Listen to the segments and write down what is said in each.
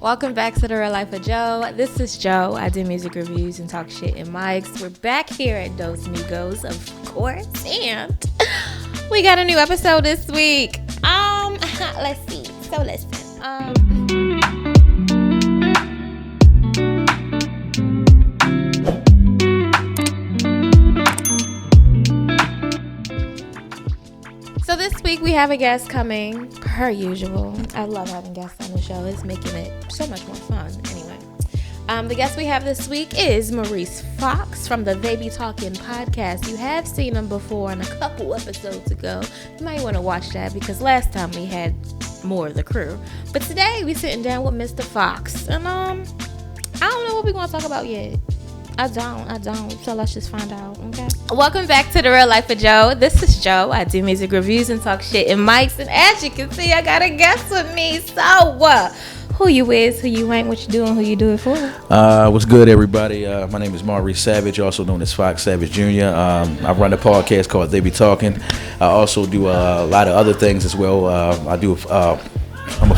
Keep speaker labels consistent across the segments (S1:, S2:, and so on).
S1: Welcome back to The Real Life of Joe. This is Joe. I do music reviews and talk shit in mics. We're back here at Dos Migos, of course, and we got a new episode this week. Let's see. So listen. So this week we have a guest coming, per usual. I love having guests on the show. It's making it so much more fun. Anyway, the guest we have this week is Maurice Fox from the They Be Talking podcast. You have seen him before in a couple episodes ago. You might want to watch that because last time we had more of the crew. But today we're sitting down with Mr. Fox. And I don't know what we're going to talk about yet. I don't. So let's just find out, okay? Welcome back to The Real Life of Joe. This is Joe. I do music reviews and talk shit in mics. And as you can see, I got a guest with me. So, who you is, who you ain't, what you doing, who you do it for?
S2: What's good, everybody? My name is Maurice Savage, also known as Fox Savage Jr. I run a podcast called They Be Talking. I also do a lot of other things as well. I'm a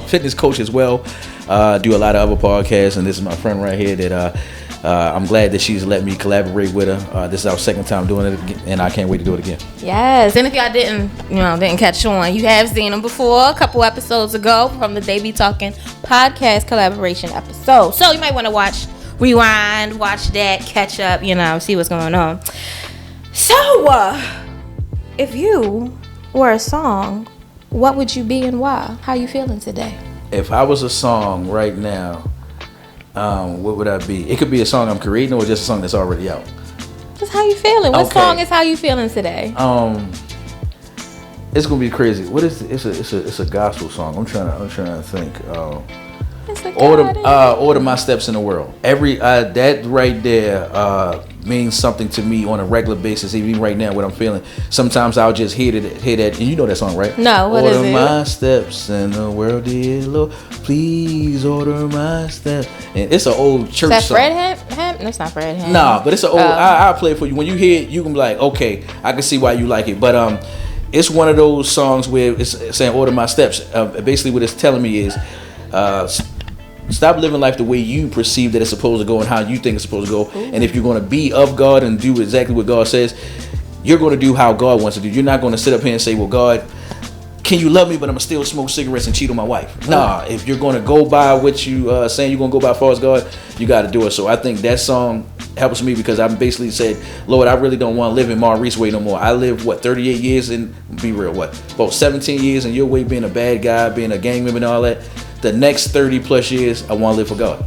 S2: fitness coach as well. Do a lot of other podcasts, and this is my friend right here that I'm glad that she's let me collaborate with her. This is our second time doing it, and I can't wait to do it again.
S1: Yes, and if y'all didn't catch on, you have seen them before a couple episodes ago from the They Be Talking podcast collaboration episode. So you might want to rewind, watch that, catch up, see what's going on. So, if you were a song, what would you be and why? How you feeling today?
S2: If I was a song right now, what would I be? It could be a song I'm creating or just a song that's already out.
S1: Just how you feeling. What song is how you feeling today?
S2: It's gonna be crazy. What is it? It's a gospel song. I'm trying to think. Order my steps in the world. That right there means something to me on a regular basis. Even right now, what I'm feeling. Sometimes I'll just hear that, and you know that song, right?
S1: No, what is it?
S2: Order my steps in the world, dear Lord. Please order my steps. And it's an old church song.
S1: Is that Fred Hammond? That's not Fred Hammond.
S2: Nah, but it's an old. I'll play it for you. When you hear it, you can be like, okay, I can see why you like it. But it's one of those songs where it's saying order my steps. Basically, what it's telling me is, stop living life the way you perceive that it's supposed to go and how you think it's supposed to go. Ooh. And if you're going to be of God and do exactly what God says, you're going to do how God wants to do. You're not going to sit up here and say, well, God, can you love me, but I'm going to still smoke cigarettes and cheat on my wife? Ooh. Nah, if you're going to go by what you saying you're going to go by as far as God, you got to do it. So I think that song helps me because I basically said, Lord, I really don't want to live in Maurice way no more. I lived, 38 years and be real, about 17 years in your way being a bad guy, being a gang member and all that. The next 30 plus years, I want to live for God.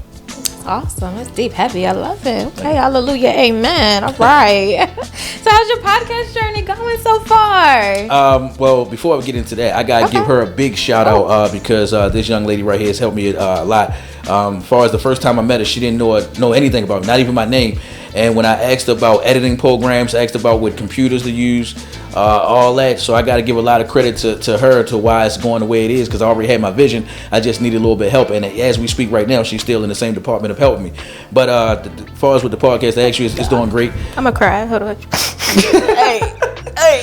S1: Awesome. It's deep, heavy. I love it. Okay, hallelujah, amen. All right. So how's your podcast journey going so far?
S2: Well, before I get into that, I got to give her a big shout out because this young lady right here has helped me a lot. As far as the first time I met her, she didn't know anything about me, not even my name. And when I asked about editing programs, asked about what computers to use, all that. So I got to give a lot of credit to her to why it's going the way it is because I already had my vision. I just needed a little bit of help. And as we speak right now, she's still in the same department of helping me. But as far as with the podcast, actually, it's doing great.
S1: I'm going to cry. Hold on. Hey,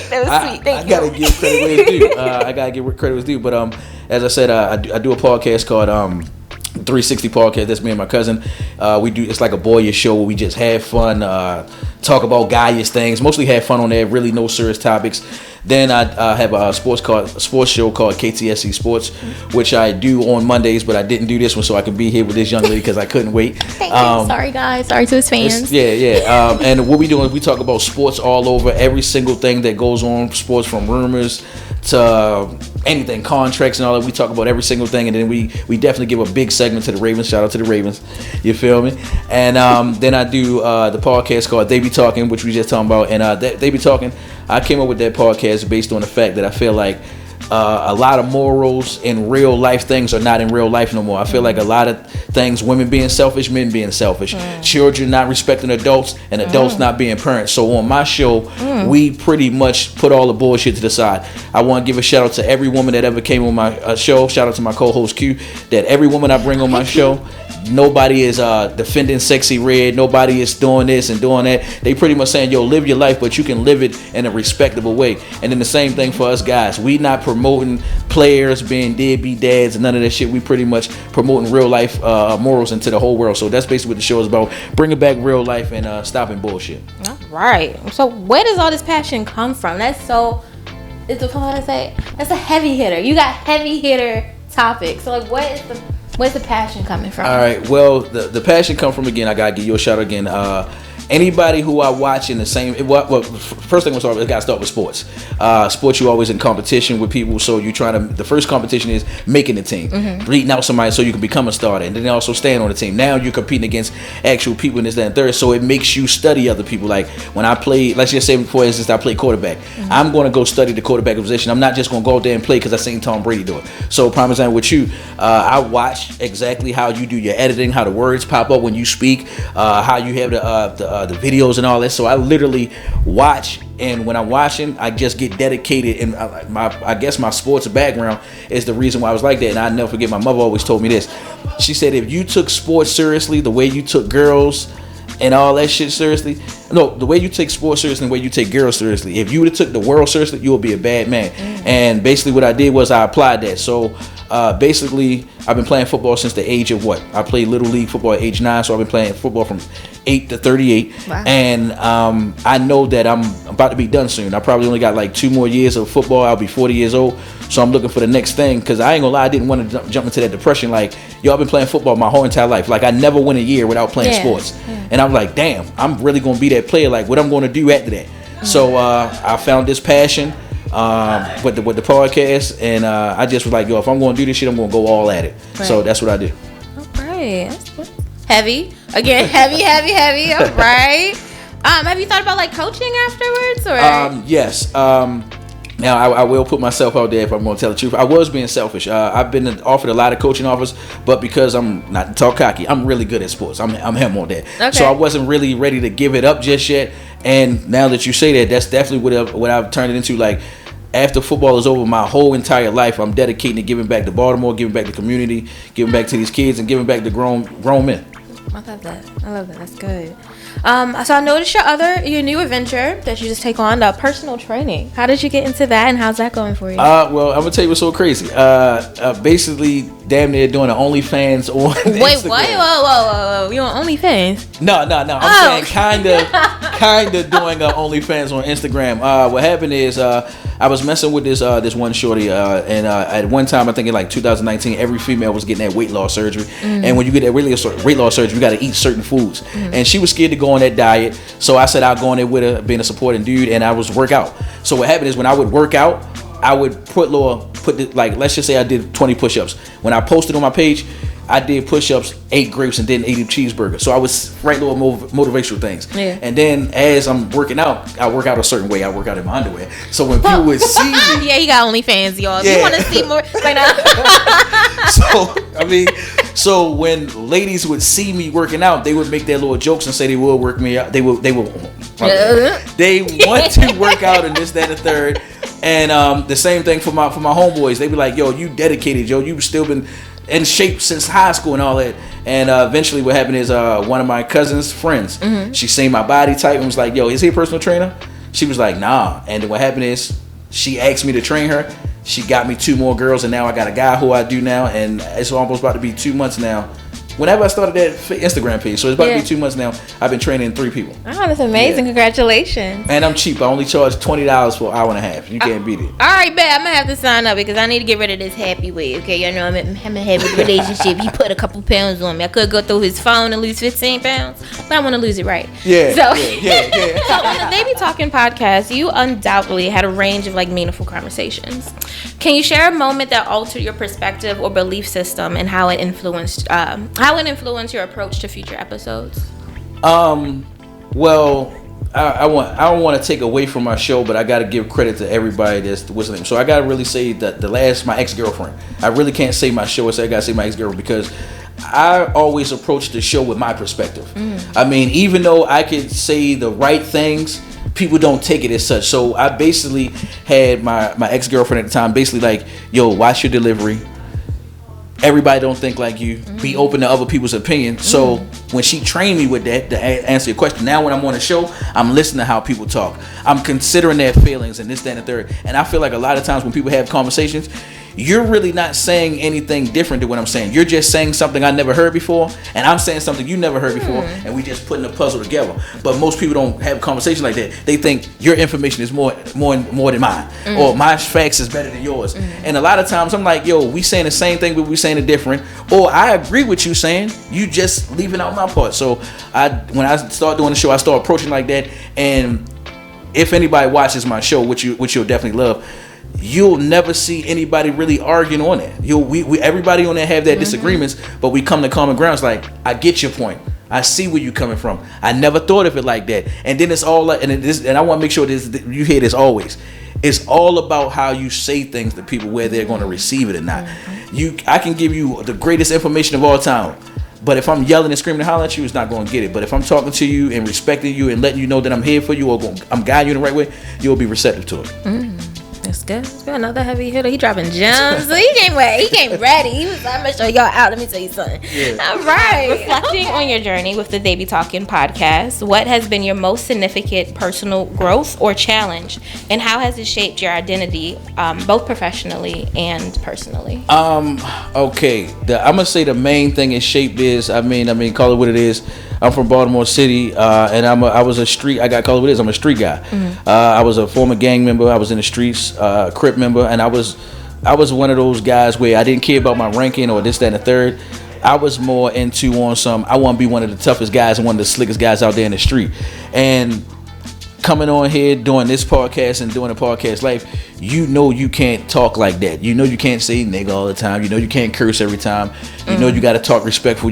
S1: that was sweet. Thank you.
S2: I got to give credit where it's due. I got to give credit where it's due. But as I said, I do a podcast called 360 Podcast. That's me and my cousin. It's like a boyish show where we just have fun, talk about guyish things, mostly have fun on there, really no serious topics. Then I have a sports show called KTSC Sports, which I do on Mondays, but I didn't do this one so I could be here with this young lady because I couldn't wait.
S1: Thank you. Sorry, guys. Sorry to his fans.
S2: And what we do is we talk about sports all over, every single thing that goes on, sports from rumors to anything, contracts and all that. We talk about every single thing, and then we definitely give a big segment to the Ravens. Shout out to the Ravens. You feel me? And then I do the podcast called They Be Talking, which we just talking about. And They Be Talking, I came up with that podcast based on the fact that I feel like a lot of morals in real life things are not in real life no more. I feel like a lot of things, women being selfish, men being selfish, children not respecting adults, and adults not being parents. So on my show, we pretty much put all the bullshit to the side. I want to give a shout out to every woman that ever came on my show. Shout out to my co-host Q, that every woman I bring on my show, Nobody is defending Sexy Red. Nobody is doing this and doing that. They pretty much saying, yo, live your life, but you can live it in a respectable way. And then the same thing for us guys. We not promoting players being deadbeat dads and none of that shit. We pretty much promoting real life morals into the whole world. So that's basically what the show is about. Bringing back real life and stopping bullshit.
S1: All right. So where does all this passion come from? That's so... It's what I say. That's a heavy hitter. You got heavy hitter topics. So like, where's the passion coming from?
S2: All right. Well, the passion come from, again, I gotta give you a shout out again. Anybody who I watch in the same, well, first thing we gotta start with sports. Sports, you always in competition with people, so you try to. The first competition is making the team, beating out somebody so you can become a starter, and then also staying on the team. Now you're competing against actual people in this, that, and third, so it makes you study other people. Like when I play, let's just say for instance, I play quarterback. I'm going to go study the quarterback position. I'm not just going to go out there and play because I seen Tom Brady do it. So, prime example with you, I watch exactly how you do your editing, how the words pop up when you speak, how you have the videos and all that. So I literally watch, and when I'm watching, I just get dedicated. And I guess my sports background is the reason why I was like that. And I never forget, my mother always told me this. She said, if you took sports seriously the way you took girls and all that shit seriously, no, the way you take sports seriously and the way you take girls seriously, if you would have took the world seriously, you would be a bad man. And basically what I did was I applied that. So basically, I've been playing football since the age of what? I played Little League football at age 9, so I've been playing football from 8 to 38. Wow. And I know that I'm about to be done soon. I probably only got like 2 more years of football. I'll be 40 years old. So I'm looking for the next thing, because I ain't gonna lie, I didn't want to jump into that depression. Like, yo, I've been playing football my whole entire life. Like, I never went a year without playing sports. And I'm like, damn, I'm really gonna be that player. Like, what I'm gonna do after that? So I found this passion with the podcast, and I just was like, yo, if I'm going to do this shit, I'm going to go all at it. Right. So that's what I do.
S1: All right. Heavy. Again, heavy. All right. Have you thought about like coaching afterwards, or?
S2: Yes. Now I will put myself out there if I'm going to tell the truth. I was being selfish. I've been offered a lot of coaching offers, but because I'm not to talk cocky, I'm really good at sports. I'm him on that. Okay. So I wasn't really ready to give it up just yet. And now that you say that, that's definitely what I've turned it into. Like, after football is over, my whole entire life, I'm dedicating to giving back to Baltimore, giving back to the community, giving back to these kids, and giving back to grown men.
S1: I love that. That's good. So I noticed your new adventure that you just take on, personal training. How did you get into that, and how's that going for you?
S2: Well, I'm gonna tell you what's so crazy. Basically, damn near doing the OnlyFans on Instagram.
S1: Wait, what? Whoa. You on OnlyFans?
S2: No. I'm saying kinda doing OnlyFans on Instagram. What happened is I was messing with this one shorty, and at one time, I think in like 2019, every female was getting that weight loss surgery. And when you get that weight loss surgery, you got to eat certain foods. And she was scared to go on that diet, so I said I'll go on there with her, being a supporting dude, and I was work out. So what happened is, when I would work out, I would like, let's just say I did 20 push-ups. When I posted on my page, I did push-ups, 8 grapes, and then ate a cheeseburger. So I was writing little motivational things. Yeah. And then as I'm working out, I work out a certain way. I work out in my underwear. So when people would see me...
S1: Yeah, you got OnlyFans, y'all. Yeah. You want to see more... Right
S2: now. So when ladies would see me working out, they would make their little jokes and say they will work me out. They want to work out and this, that, and the third. And the same thing for my homeboys. They be like, yo, you dedicated, yo. You've still been in shape since high school and all that. And eventually what happened is one of my cousin's friends, she seen my body type and was like, yo, is he a personal trainer? She was like, nah. And then what happened is she asked me to train her. She got me 2 more girls, and now I got a guy who I do now, and it's almost about to be 2 months now. Whenever I started that Instagram page, so it's about to be 2 months now. I've been training 3 people.
S1: Oh, that's amazing! Yeah. Congratulations!
S2: And I'm cheap. I only charge $20 for an hour and a half. You can't beat it.
S1: All right, bet I'm gonna have to sign up because I need to get rid of this happy weight. Okay, you know I'm in a happy relationship. He put a couple pounds on me. I could go through his phone and lose 15 pounds, but I want to lose it right.
S2: Yeah.
S1: So, yeah. So on the They Be Talking podcast, you undoubtedly had a range of like meaningful conversations. Can you share a moment that altered your perspective or belief system and how it influenced your approach to future episodes?
S2: Well, I don't want to take away from my show, but I got to give credit to everybody that's listening. So I got to really say that my ex-girlfriend. I really can't say my show. I got to say my ex-girlfriend because I always approach the show with my perspective. I mean, even though I could say the right things, people don't take it as such. So I basically had my ex-girlfriend at the time basically like, yo, watch your delivery. everybody don't think like you. Be open to other people's opinions. So when she trained me with that to answer your question, now when I'm on the show, I'm listening to how people talk. I'm considering their feelings and this, that, and the third. And I feel like a lot of times when people have conversations, you're really not saying anything different than what I'm saying. You're just saying something I never heard before, and I'm saying something you never heard before, and we just putting a puzzle together. But most people don't have a conversation like that. They think your information is more than mine, or my facts is better than yours. And a lot of times I'm like, yo, we saying the same thing, but we saying it different. Or I agree with you saying, you just leaving out my part. So when I start doing the show, I start approaching like that. And if anybody watches my show, which you'll definitely love, you'll never see anybody really arguing on it. We everybody on there have their disagreements, but we come to common ground. It's like, I get your point. I see where you're coming from. I never thought of it like that. And then it's all like, and I want to make sure this, you hear this always. It's all about how you say things to people, whether they're going to receive it or not. I can give you the greatest information of all time, but if I'm yelling and screaming and hollering at you, it's not going to get it. But if I'm talking to you and respecting you and letting you know that I'm here for you, or I'm guiding you in the right way, you'll be receptive to it.
S1: That's good. That's good. Another heavy hitter. He dropping gems. He came ready. He was like, I'm gonna show y'all out. Let me tell you something. Yeah. All right. Reflecting on your journey with the They Be Talking podcast, what has been your most significant personal growth or challenge, and how has it shaped your identity, both professionally and personally?
S2: Okay. I'm gonna say the main thing it shaped is, I mean, call it what it is. I'm from Baltimore City, and I got called what it is. I'm a street guy. I was a former gang member. I was in the streets, Crip member, and I was one of those guys where I didn't care about my ranking or this, that, and the third. I was more into I want to be one of the toughest guys and one of the slickest guys out there in the street. And coming on here, doing this podcast and doing a podcast life, you can't talk like that. You can't say nigga all the time. You can't curse every time. You got to talk respectful.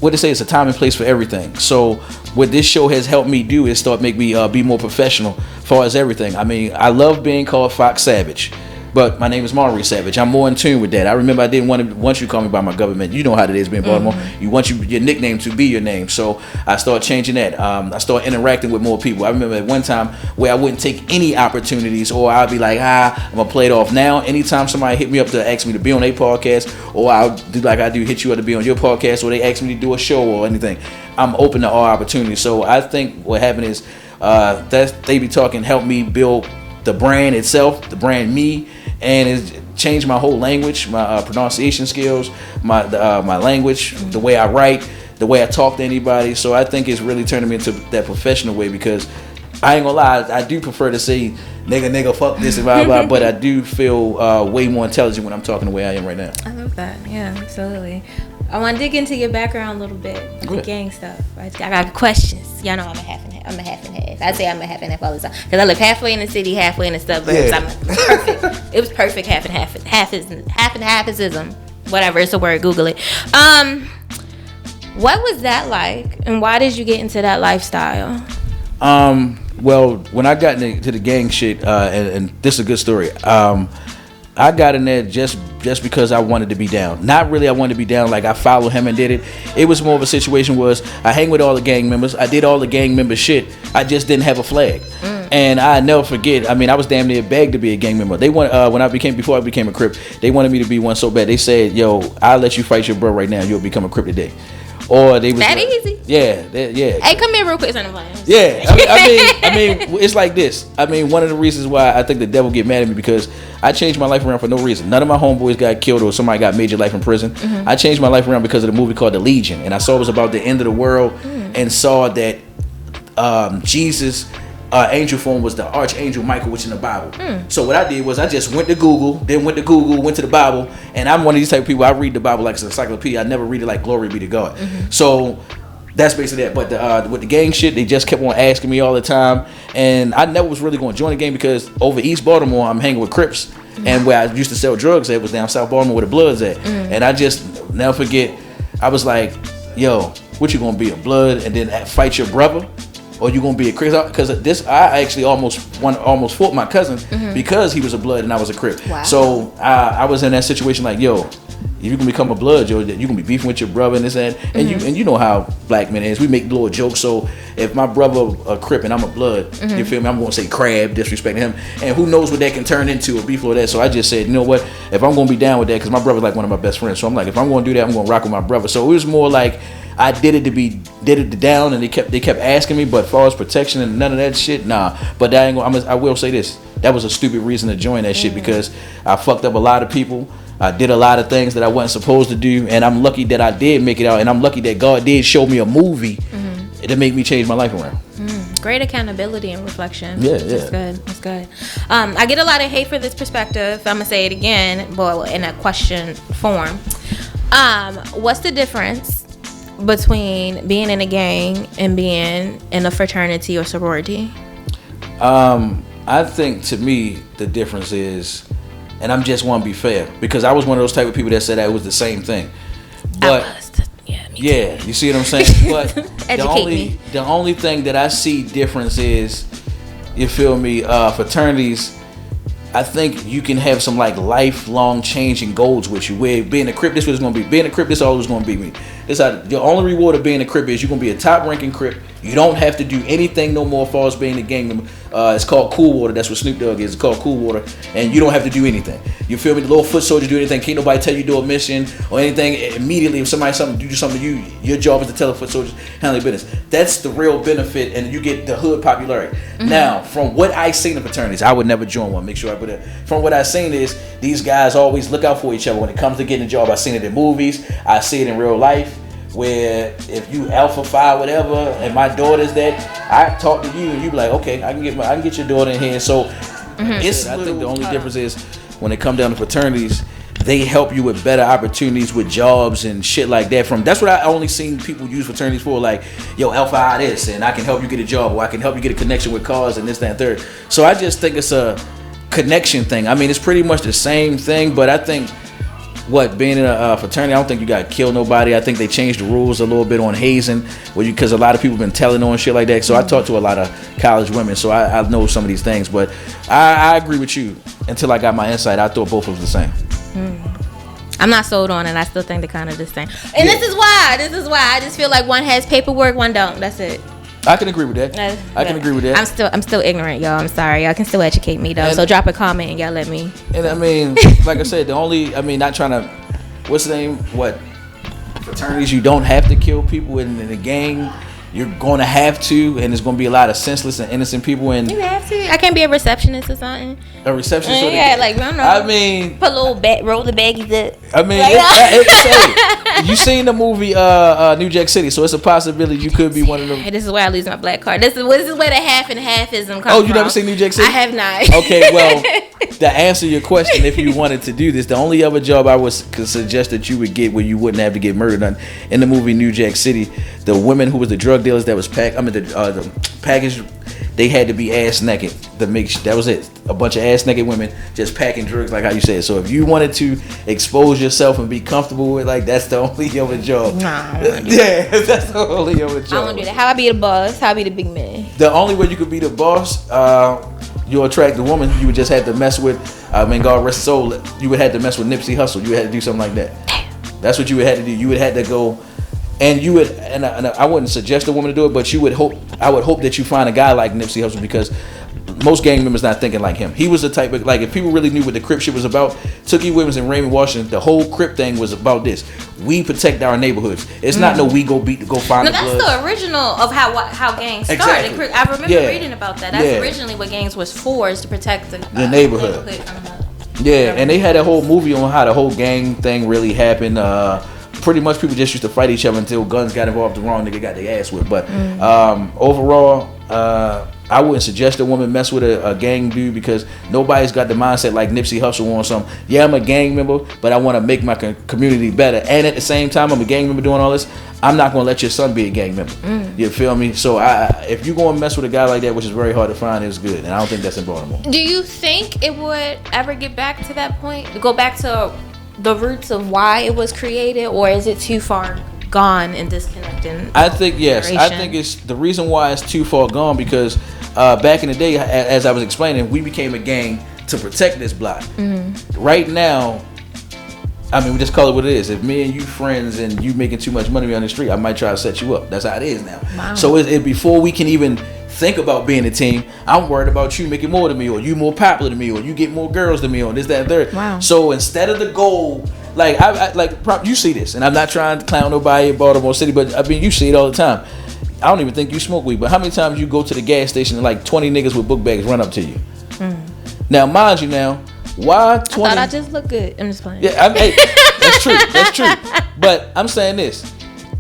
S2: It's a time and place for everything. So what this show has helped me do is make me be more professional as far as everything. I mean, I love being called Fox Savage, but my name is Maurice Savage. I'm more in tune with that. I remember I didn't want you to call me by my government. You know how it is being Baltimore. You want your nickname to be your name. So I started changing that. I started interacting with more people. I remember at one time where I wouldn't take any opportunities, or I'd be like, I'm gonna play it off. Now, anytime somebody hit me up to ask me to be on a podcast, or I'll do like I do, hit you up to be on your podcast, or they ask me to do a show or anything, I'm open to all opportunities. So I think what happened is that They Be Talking helped me build the brand itself, the brand me, and it changed my whole language, my pronunciation skills, my language, the way I write, the way I talk to anybody. So I think it's really turning me into that professional way, because I ain't gonna lie, I do prefer to say nigga, fuck this and blah blah, but I do feel way more intelligent when I'm talking the way I am right now.
S1: I love that. Yeah, absolutely. I want to dig into your background a little bit, the gang stuff. Right? I got questions. Y'all know I'm a half and half. I say I'm a half and half all the time because I live halfway in the city, halfway in the suburbs. I'm perfect. It was perfect half and half. Half and half-ism. Whatever, it's a word. Google it. What was that like, and why did you get into that lifestyle?
S2: Well, when I got into the gang shit, and this is a good story. I got in there just because I wanted to be down. Not really I wanted to be down like I followed him and did it. It was more of a situation was I hang with all the gang members. I did all the gang member shit. I just didn't have a flag. And I never forget, I mean, I was damn near begged to be a gang member. They want before I became a Crip, they wanted me to be one so bad. They said, yo, I'll let you fight your bro right now. You'll become a Crip today. Or they was
S1: that easy?
S2: Yeah.
S1: Hey, come here real quick.
S2: Yeah, I mean, it's like this. I mean, one of the reasons why I think the devil get mad at me because I changed my life around for no reason. None of my homeboys got killed or somebody got major life in prison. I changed my life around because of the movie called The Legion, and I saw it was about the end of the world, and saw that Jesus. Angel form was the archangel Michael, which in the Bible. So what I did was I just went to Google, went to the Bible, and I'm one of these type of people. I read the Bible like it's an encyclopedia. I never read it like glory be to God. So that's basically that. But with the gang shit, they just kept on asking me all the time, and I never was really going to join the gang because over East Baltimore, I'm hanging with Crips, and where I used to sell drugs at was down South Baltimore where the Bloods at. And I just never forget. I was like, yo, what you gonna be, a Blood and then fight your brother? Or you gonna be a Crip? Because this, I actually almost fought my cousin because he was a Blood and I was a Crip. Wow. So I was in that situation like, yo, you can become a blood, you can be beefing with your brother and this and you know how black men is. We make little jokes. So if my brother a Crip and I'm a blood, you feel me? I'm gonna say crab, disrespecting him, and who knows what that can turn into, a beef or that. So I just said, you know what? If I'm gonna be down with that, because my brother's like one of my best friends, so I'm like, if I'm gonna do that, I'm gonna rock with my brother. So it was more like I did it down, and they kept asking me, but as far as protection and none of that shit, nah. But that ain't gonna, I will say this: that was a stupid reason to join that shit, because I fucked up a lot of people. I did a lot of things that I wasn't supposed to do, and I'm lucky that I did make it out, and I'm lucky that God did show me a movie to make me change my life around.
S1: Great accountability and reflection.
S2: Yeah.
S1: That's good. I get a lot of hate for this perspective. I'm gonna say it again, but in a question form. What's the difference between being in a gang and being in a fraternity or sorority?
S2: I think, to me, the difference is, and I'm just want to be fair, because I was one of those type of people that said that it was the same thing. But yeah, you see what I'm saying? But the only thing that I see difference is, you feel me, fraternities, I think you can have some like lifelong changing goals with you. Where being a Crip, this was going to be. Being a Crip, this always going to be me. The only reward of being a Crip is you're going to be a top ranking Crip. You don't have to do anything no more as far as being a gang member. It's called Cool Water. That's what Snoop Dogg is. It's called Cool Water. And you don't have to do anything. You feel me? The little foot soldiers do anything. Can't nobody tell you to do a mission or anything. Immediately, if somebody do something to you, your job is to tell the foot soldiers, handle your business. That's the real benefit, and you get the hood popularity. Now, from what I seen in fraternities, I would never join one. Make sure I put it. From what I seen is, these guys always look out for each other when it comes to getting a job. I seen it in movies. I see it in real life. Where if you Alpha Phi whatever, and my daughter's that, I talk to you and you be like, okay, I can get your daughter in here. So I think the only difference is when it comes down to fraternities, they help you with better opportunities with jobs and shit like that. That's what I only seen people use fraternities for, like, yo, Alpha Phi this, and I can help you get a job, or I can help you get a connection with cars and this, that, and third. So I just think it's a connection thing. I mean, it's pretty much the same thing, but I think being in a fraternity, I don't think you got to kill nobody. I think they changed the rules a little bit on hazing, because a lot of people have been telling on shit like that. So I talk to a lot of college women, so I know some of these things. But I agree with you. Until I got my insight, I thought both of them the same.
S1: I'm not sold on it. I still think they're kind of the same. And this is why I just feel like one has paperwork, one don't. That's it.
S2: I can agree with that. I can agree with that.
S1: I'm still ignorant, y'all. I'm sorry. Y'all can still educate me though. So drop a comment and y'all let me.
S2: And I mean, like I said, not trying to. What's the name? Fraternities, you don't have to kill people in the gang. You're going to have to, and there's going to be a lot of senseless and innocent people. And
S1: you have to. I can't be a receptionist or something.
S2: A receptionist?
S1: Yeah, like, I don't know.
S2: I mean,
S1: put a little roll the baggies up.
S2: I mean, you seen the movie New Jack City, so it's a possibility you could be one of them.
S1: This is where I lose my black card. This is where the half and halfism comes from.
S2: Oh, you never seen New Jack City?
S1: I have not.
S2: Okay, well, to answer your question, if you wanted to do this, the only other job I could suggest that you would get where you wouldn't have to get murdered on, in the movie New Jack City, the women who was the drug dealers that was the package, they had to be ass naked to make that was it. A bunch of ass naked women just packing drugs, like how you said. So if you wanted to expose yourself and be comfortable with, like, that's the only other job.
S1: Nah.
S2: Yeah, that's the only other job.
S1: I won't do that. How I be the boss? How I be the big man?
S2: The only way you could be the boss, you'll attract the woman. You would just have to mess with, God rest his soul, you would have to mess with Nipsey Hussle. You would have to do something like that. That's what you would have to do. You would have to go. And you would, and I wouldn't suggest a woman to do it, but I would hope that you find a guy like Nipsey Hussle, because most gang members not thinking like him. He was the type of, like, if people really knew what the Crip shit was about, Tookie Williams and Raymond Washington, the whole Crip thing was about this. We protect our neighborhoods. It's not we go find the
S1: that's the original of how gangs started.
S2: Exactly.
S1: I remember reading about that. That's originally what gangs was for, is to protect the
S2: neighborhood. Yeah, and they had a whole movie on how the whole gang thing really happened. Pretty much people just used to fight each other until guns got involved. The wrong nigga got their ass whipped. But overall, I wouldn't suggest a woman mess with a gang dude, because nobody's got the mindset like Nipsey Hussle on some, yeah, I'm a gang member, but I want to make my community better. And at the same time, I'm a gang member doing all this. I'm not going to let your son be a gang member. You feel me? So if you go and mess with a guy like that, which is very hard to find, it's good. And I don't think that's in Baltimore.
S1: Do you think it would ever get back to that point? Go back to the roots of why it was created, or is it too far gone and disconnected?
S2: I think yes. I think it's the reason why it's too far gone, because back in the day, as I was explaining, we became a gang to protect this block. Right now, I mean, we just call it what it is. If me and you friends and you making too much money on the street, I might try to set you up. That's how it is now.
S1: Wow.
S2: So before we can even think about being a team, I'm worried about you making more than me, or you more popular than me, or you get more girls than me, or this, that, and third.
S1: Wow.
S2: So instead of the goal, like you see this, and I'm not trying to clown nobody in Baltimore City, but I mean, you see it all the time. I don't even think you smoke weed, but how many times you go to the gas station and like 20 niggas with book bags run up to you? Now, mind you, why 20?
S1: I thought I just looked good. I'm just playing.
S2: Yeah, hey, that's true. But I'm saying this,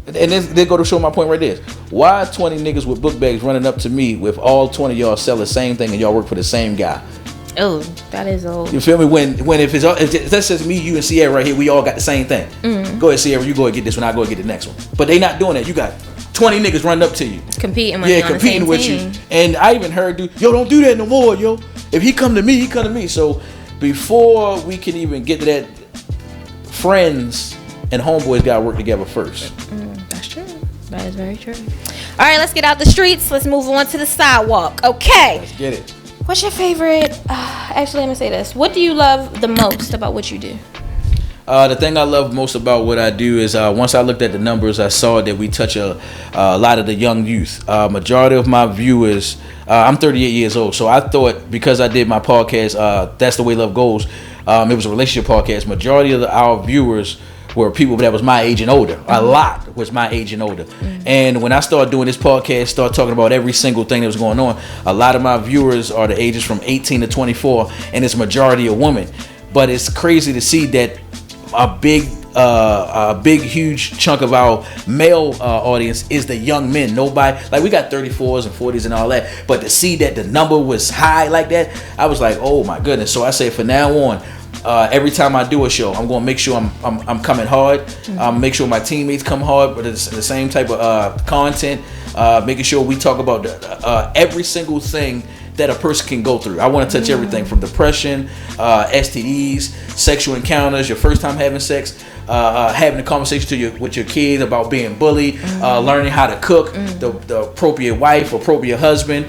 S2: and then they go to show my point right there. Why 20 niggas with book bags running up to me with all 20 of y'all sell the same thing and y'all work for the same guy?
S1: Oh, that is old.
S2: You feel me? When if that's just me, you, and Sierra right here, we all got the same thing. Go ahead, Sierra, you go and get this one. I go and get the next one. But they not doing that. You got 20 niggas running up to you,
S1: competing with you on
S2: competing
S1: the same
S2: with
S1: team.
S2: you. And I even heard, yo, don't do that no more, yo. If he come to me, he come to me. So before we can even get to that, friends and homeboys gotta work together first.
S1: That's true. That is very true. All right, let's get out the streets. Let's move on to the sidewalk. Okay.
S2: Let's get it.
S1: What's your favorite? Actually, let me say this. What do you love the most about what you do?
S2: The thing I love most about what I do is once I looked at the numbers, I saw that we touch a lot of the young youth. Majority of my viewers, I'm 38 years old, so I thought because I did my podcast, That's the Way Love Goes, it was a relationship podcast. Majority of our viewers were people that was my age and older. A lot was my age and older. And when I started doing this podcast, start talking about every single thing that was going on, a lot of my viewers are the ages from 18 to 24, and it's majority of women. But it's crazy to see that a big huge chunk of our male audience is the young men. Nobody, like, we got 34s and 40s and all that, but to see that the number was high like that, I was like, oh my goodness. So I say from now on, every time I do a show, I'm going to make sure I'm coming hard. Make sure my teammates come hard, but it's the same type of content. Making sure we talk about every single thing that a person can go through. I want to touch everything from depression, STDs, sexual encounters, your first time having sex, having a conversation with your kids about being bullied, learning how to cook, the appropriate wife, appropriate husband.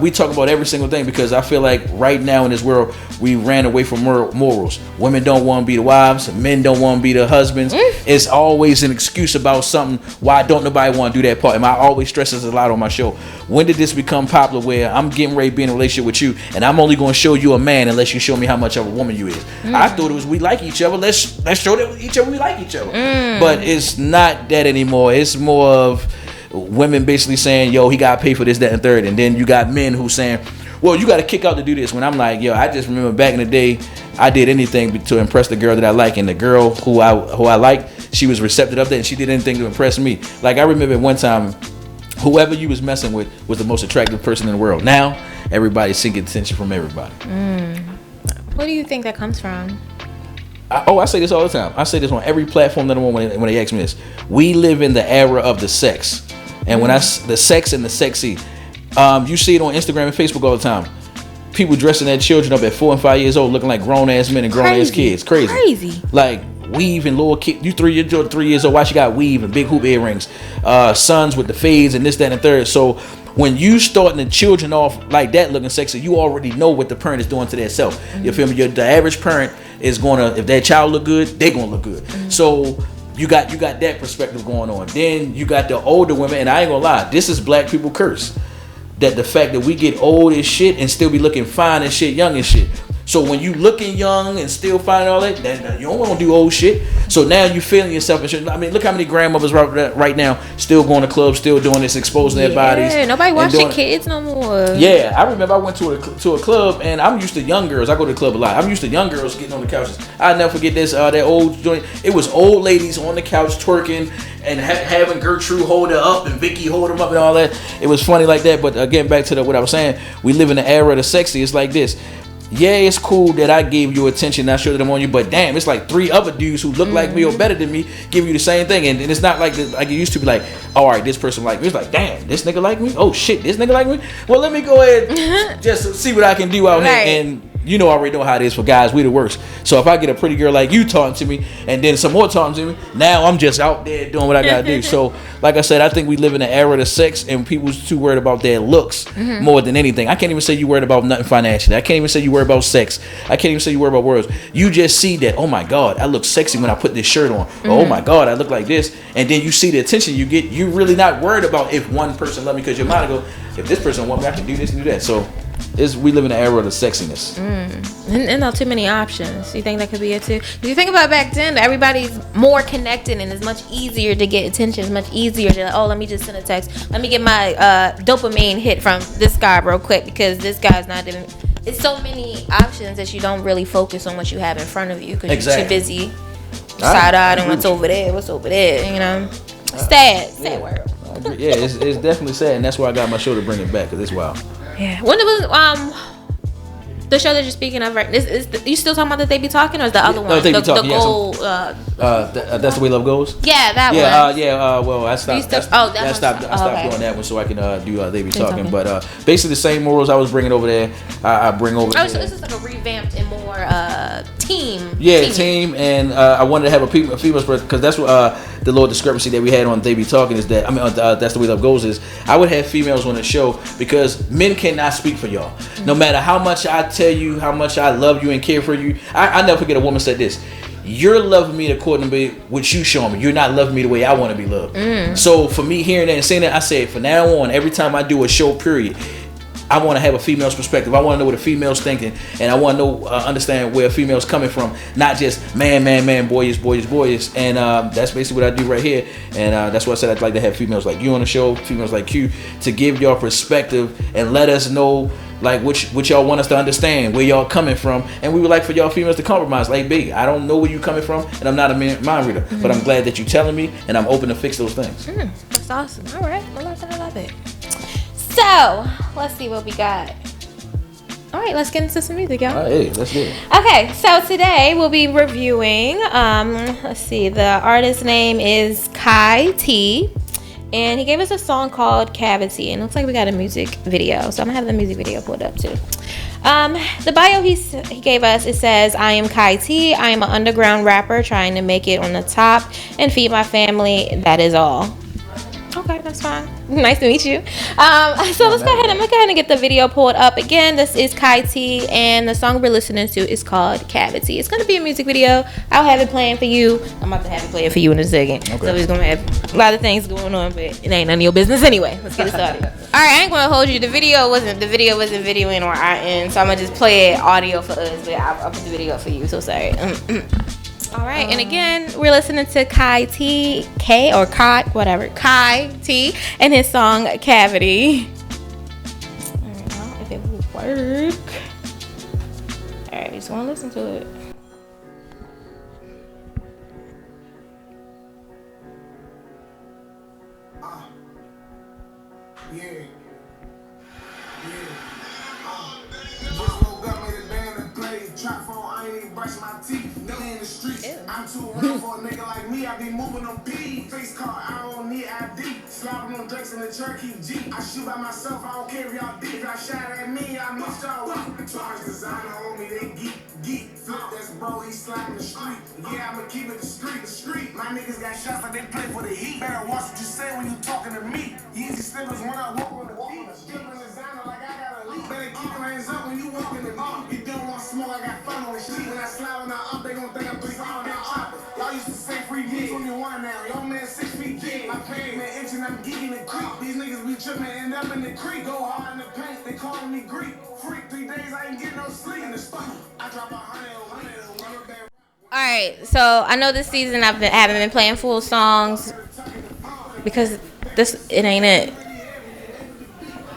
S2: We talk about every single thing because I feel like right now in this world, we ran away from morals. Women don't want to be the wives. Men don't want to be the husbands. It's always an excuse about something. Why don't nobody want to do that part? And I always stress this a lot on my show. When did this become popular where I'm getting ready to be in a relationship with you and I'm only going to show you a man unless you show me how much of a woman you is? I thought it was we like each other. Let's show that each other we like each other. But it's not that anymore. It's more of women basically saying, yo, he got to pay for this, that, and third. And then you got men who saying, well, you got to kick out to do this. When I'm like, yo, I just remember back in the day, I did anything to impress the girl that I like. And the girl who I liked, she was receptive of that and she did anything to impress me. Like, I remember one time, whoever you was messing with was the most attractive person in the world. Now, everybody's seeking attention from everybody.
S1: What do you think that comes from?
S2: I say this all the time. I say this on every platform that I'm on when they ask me this. We live in the era of the sex. And when the sex and the sexy, you see it on Instagram and Facebook all the time. People dressing their children up at 4 and 5 years old, looking like grown ass men and grown ass kids. Crazy. Like weave and little kid. You 3 years old. Why she got weave and big hoop earrings? Sons with the fades and this, that, and the third. So when you starting the children off like that, looking sexy, you already know what the parent is doing to their self. You feel me? The average parent is gonna, if that child look good, they gonna look good. So you got that perspective going on. Then you got the older women, and I ain't gonna lie, this is black people curse. That the fact that we get old as shit and still be looking fine as shit, young as shit. So when you looking young and still fine and all that, then you don't want to do old shit. So now you feeling yourself and shit. I mean, look how many grandmothers right now still going to clubs, still doing this, exposing their bodies.
S1: Yeah, nobody watching kids no more.
S2: Yeah, I remember I went to a club, and I'm used to young girls. I go to the club a lot. I'm used to young girls getting on the couches. I'll never forget this. That old joint. It was old ladies on the couch twerking and having Gertrude hold her up and Vicky hold them up and all that. It was funny like that. But again, back to what I was saying. We live in the era of the sexy. It's like this. Yeah, it's cool that I gave you attention, I showed them on you, but damn, it's like 3 other dudes who look like me or better than me give you the same thing, and it's not like it used to be like, oh, all right, this person like me. It's like, damn, this nigga like me? Oh shit, this nigga like me? Well, let me go ahead just see what I can do out here, and you know, I already know how it is for guys. We the worst. So if I get a pretty girl like you talking to me, and then some more talking to me, now I'm just out there doing what I gotta do. So, like I said, I think we live in an era of sex, and people's too worried about their looks more than anything. I can't even say you worried about nothing financially. I can't even say you worried about sex. I can't even say you worried about words. You just see that, oh my God, I look sexy when I put this shirt on. Oh my God, I look like this. And then you see the attention you get. You're really not worried about if one person love me, because your mind go, if this person want me, I can do this and do that. So we live in an era of the sexiness.
S1: And not too many options. You think that could be it too? If you think about back then, everybody's more connected and it's much easier to get attention. It's much easier to, let me just send a text. Let me get my dopamine hit from this guy real quick because this guy's not even. It's so many options that you don't really focus on what you have in front of you because you're too busy side-eyed and what's over there, you know? Sad world.
S2: Yeah, it's definitely sad, and that's why I got my show to bring it back, because it's wild.
S1: Yeah. When it was the show that you're speaking of, right? Is you still talking about that They Be Talking, or is the other one?
S2: The
S1: goal.
S2: That's the way love goes.
S1: Yeah, that one.
S2: Well, I stopped. I stopped doing that one so I can do They Be Talking. But basically the same morals I was bringing over there, I bring over.
S1: Oh, so this is like a revamped and more team.
S2: Yeah, team, and I wanted to have a female because that's what the little discrepancy that we had on They Be Talking is that That's the Way Love Goes is I would have females on the show because men cannot speak for y'all. No matter how much I tell you how much I love you and care for you, I never forget a woman said this: you're loving me according to what you show me. You're not loving me the way I want to be loved. So for me hearing that and saying that, I said from now on, every time I do a show, period, I want to have a female's perspective. I want to know what a female's thinking, and I want to know, understand where a female's coming from, not just man, boys. And that's basically what I do right here. And that's why I said I'd like to have females like you on the show, females like you, to give y'all perspective and let us know like what y'all want us to understand, where y'all coming from, and we would like for y'all females to compromise. Like, babe, I don't know where you coming from, and I'm not a mind reader, but I'm glad that you're telling me, and I'm open to fix those things.
S1: That's awesome. All right, I love it. So, let's see what we got. All right, let's get into some music, y'all.
S2: All right, hey, let's do it.
S1: Okay, so today we'll be reviewing, let's see, the artist's name is Kai T, and he gave us a song called Cavity, and it looks like we got a music video, so I'm going to have the music video pulled up too. The bio he gave us, it says, I am Kai T, I am an underground rapper trying to make it on the top and feed my family, that is all. Okay, that's fine. Nice to meet you. So let's go ahead. I'm gonna go ahead and get the video pulled up again. This is Kai T, and the song we're listening to is called Cavity. It's gonna be a music video. I'll have it playing for you. I'm about to have it playing for you in a second. Okay. So we're gonna have a lot of things going on, but it ain't none of your business anyway. Let's get it started. All right, I ain't gonna hold you. The video wasn't videoing on our end, so I'm gonna just play it audio for us, but I'll put the video for you. So sorry. All right, and again, we're listening to Kai T, Kai T, and his song Cavity. I don't know if it will work. All right, just want to listen to it.
S3: I'm too rough for a nigga like me. I be moving on P. Face card, I don't need ID. Slobbing on drinks in the Cherokee Jeep. I shoot by myself, I don't care if y'all deep. Y'all shot at me, I must y'all weak. Charge designer on me, they geek. Flip that's bro, he slapping the street. Yeah, I'ma keep it the street. My niggas got shots like they play for the Heat. Better watch what you say when you talking to me. Yeezy slippers when I walk on the beat. Stripping designer like I got a leak. Better keep your hands up when you walking the beat. You don't want smoke, I got fun on the street. When I slide on the up, they gon' think I'm 3 Y'all used to say free me, 21 now. Your man 6 feet deep. My pavement itching, I'm geeking the creek. These niggas be tripping, end up in the creek. Go hard in the paint, they calling me Greek. Freak, 3 days I ain't getting no sleep in the spot. I drop 100 on back.
S1: All right, so I know this season haven't been playing full songs because it ain't it.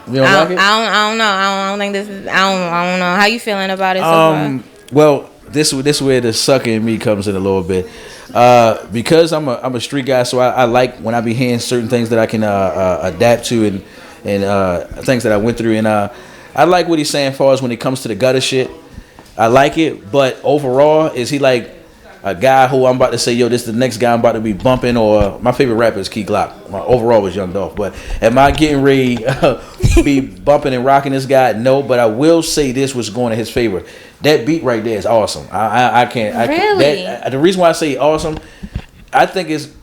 S2: You don't like it?
S1: I don't know. I don't think this is. I don't know. How you feeling about it so far?
S2: Well, this where the sucker in me comes in a little bit, because I'm a street guy, so I like when I be hearing certain things that I can adapt to and things that I went through, and I like what he's saying as far as when it comes to the gutter shit. I like it, but overall, is he like a guy who I'm about to say, yo, this is the next guy I'm about to be bumping? Or my favorite rapper is Key Glock. My overall was Young Dolph, but am I getting ready be bumping and rocking this guy. No, but I will say this was going in his favor. That beat right there is awesome. I can't.
S1: Really?
S2: The reason why I say awesome, I think is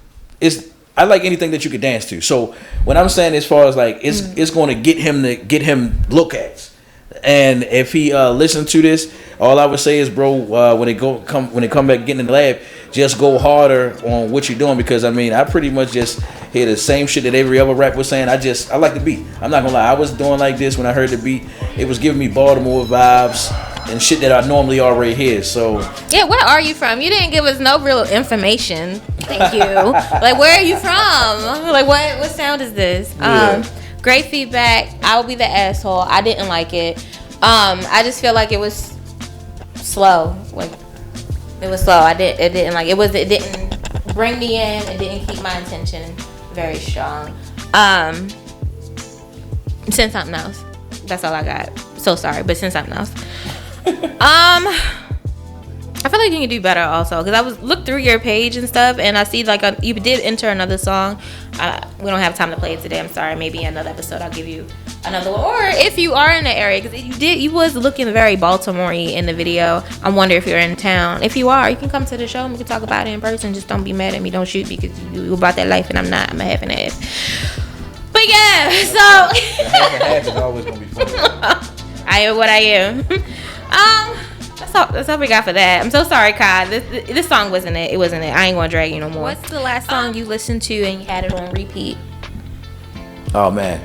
S2: I like anything that you could dance to. So when I'm saying as far as like it's going to get him look at. And if he listen to this, all I would say is, bro, when they come back getting in the lab, just go harder on what you're doing, because I mean I pretty much just hear the same shit that every other rapper was saying. I like the beat. I'm not gonna lie, I was doing like this when I heard the beat. It was giving me Baltimore vibes and shit that I normally already hear. So
S1: yeah, where are you from? You didn't give us no real information. Thank you. Like, where are you from? Like, what sound is this?
S2: Yeah.
S1: Great feedback. I will be the asshole. I didn't like it. I just feel like it was slow. Like, it was slow. It didn't like it. It didn't bring me in. It didn't keep my attention very strong. Send something else. That's all I got. So sorry, but send something else. I feel like you can do better also, because I looked through your page and stuff, and I see like you did enter another song. We don't have time to play it today. I'm sorry. Maybe in another episode I'll give you another one, or if you are in the area, because you was looking very Baltimore-y in the video. I wonder if you're in town. If you are, you can come to the show and we can talk about it in person. Just don't be mad at me. Don't shoot, because you about that life and I'm not. I'm a half and half. But yeah, so
S2: half is always gonna be funny.
S1: I am what I am. That's all we got for that. I'm so sorry, Kai. This song wasn't it. It wasn't it. I ain't gonna drag you no more. What's the last song you listened to and you had it on repeat?
S2: Oh man,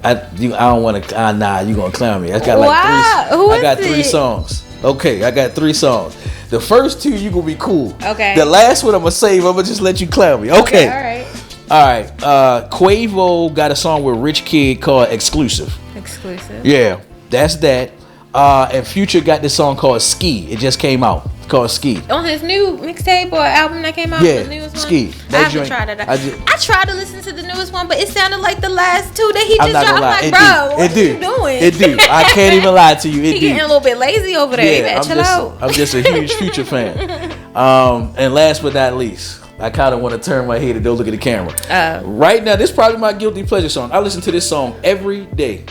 S2: I don't want to. Nah, you gonna clown me. I got like three. I got three songs. Okay, I got three songs. The first two you gonna be cool. Okay. The last one I'm gonna save. I'm gonna just let you clown me. Okay. All right. Quavo got a song with Rich Kid called Exclusive. Yeah, that's that. And Future got this song called Ski. It just came out. It's called Ski.
S1: On his new mixtape or album that came out?
S2: Yeah,
S1: the newest one?
S2: Ski.
S1: I haven't tried it. I tried to listen to the newest one, but it sounded like the last two that he just dropped. I'm like, bro, what are you doing?
S2: It do. I can't even lie to you. It
S1: he getting a little bit lazy over there. Yeah,
S2: I'm just a huge Future fan. And last but not least, I kind of want to turn my head and don't look at the camera. Right now, this is probably my guilty pleasure song. I listen to this song every day.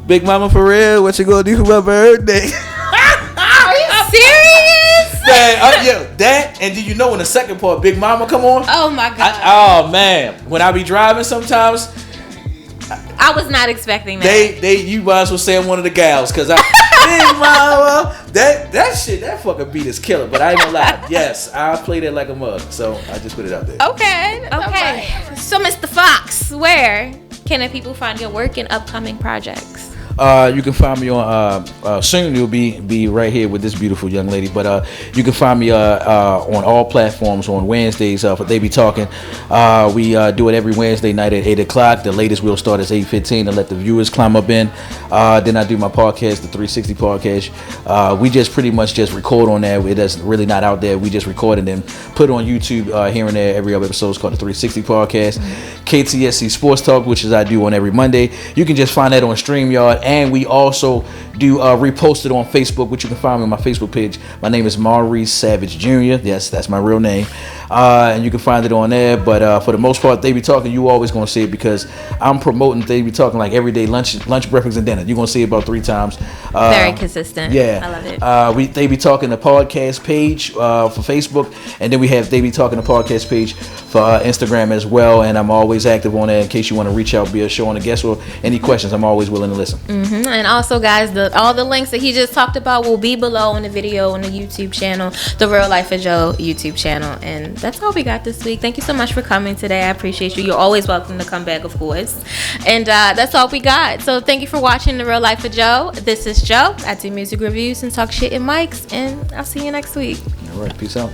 S2: Big Mama for real, what you gonna do for my birthday?
S1: Are you serious?
S2: Man, yeah, that, and do you know in the second part, Big Mama come on?
S1: Oh my God.
S2: Man, when I be driving sometimes,
S1: I was not expecting that.
S2: You might as well say I'm one of the gals, cause Big Mama, that shit, that fucking beat is killer. But I ain't gonna lie, yes, I play that like a mug, so I just put it out there.
S1: Okay. So Mr. Fox, where can the people find your work and upcoming projects?
S2: You can find me on soon. You'll be right here with this beautiful young lady. But you can find me on all platforms on Wednesdays for They Be Talking. We do it every Wednesday night at 8 o'clock. The latest we'll start is 8:15 to let the viewers climb up in. Then I do my podcast, the 360 podcast. We just pretty much just record on there. It is really not out there. We just record and then put it on YouTube here and there. Every other episode is called the 360 podcast. KTSC Sports Talk, which is I do on every Monday. You can just find that on StreamYard. And we also do repost it on Facebook, which you can find me on my Facebook page. My name is Maurice Savage Jr. Yes, that's my real name. And you can find it on there. But for the most part, They Be Talking, you always going to see it because I'm promoting They Be Talking like every day, lunch, breakfast, and dinner. You're going to see it about 3 times.
S1: Very consistent.
S2: Yeah.
S1: I love it.
S2: They Be Talking the podcast page for Facebook. And then we have They Be Talking the podcast page for Instagram as well. And I'm always active on there in case you want to reach out, be a show on a guest, or any questions. I'm always willing to listen.
S1: Mm-hmm. And also, guys, all the links that he just talked about will be below in the video on the YouTube channel, the Real Life of Joe YouTube channel. And that's all we got this week. Thank you so much for coming today. I appreciate you. You're always welcome to come back, of course. And that's all we got. So thank you for watching the Real Life of Joe. This is Joe. I do music reviews and talk shit in mics. And I'll see you next week.
S2: All right. Peace out.